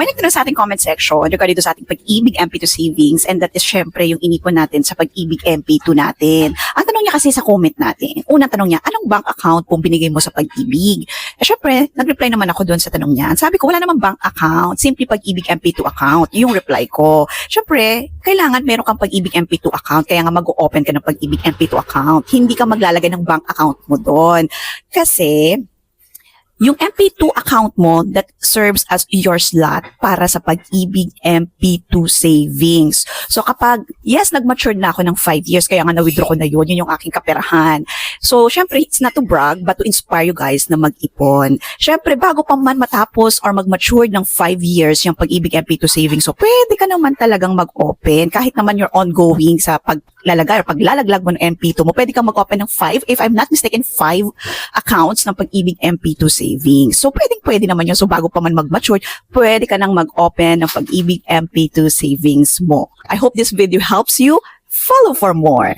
may nagtanong sa ating comment section regarding sa ating Pag-ibig MP2 savings, and that is syempre yung inipon natin sa Pag-ibig MP2 natin. Ang tanong niya kasi sa comment natin, unang tanong niya, anong bank account pong binigay mo sa Pag-ibig? Syempre, nag-reply naman ako doon sa tanong niya. Sabi ko, wala namang bank account, simply Pag-ibig MP2 account, yung reply ko. Syempre, kailangan meron kang Pag-ibig MP2 account, kaya nga mag-open ka ng Pag-ibig MP2 account. Hindi ka maglalagay ng bank account mo doon. Kasi, yung MP2 account mo that serves as your slot para sa Pag-ibig MP2 savings. So kapag, yes, nag-mature na ako ng 5 years, kaya nga na-withdraw ko na yun yung aking kaperahan. So, syempre, it's not to brag, but to inspire you guys na mag-ipon. Syempre, bago pa man matapos or mag-mature ng 5 years yung Pag-ibig MP2 savings, so pwede ka naman talagang mag-open. Kahit naman you're ongoing sa paglalagay or paglalaglag mo ng MP2 mo, pwede kang mag-open ng 5, if I'm not mistaken, 5 accounts ng Pag-ibig MP2 savings. So, pwede naman yun. So, bago pa man mag-mature, pwede ka nang mag-open ng Pag-ibig MP2 savings mo. I hope this video helps you. Follow for more.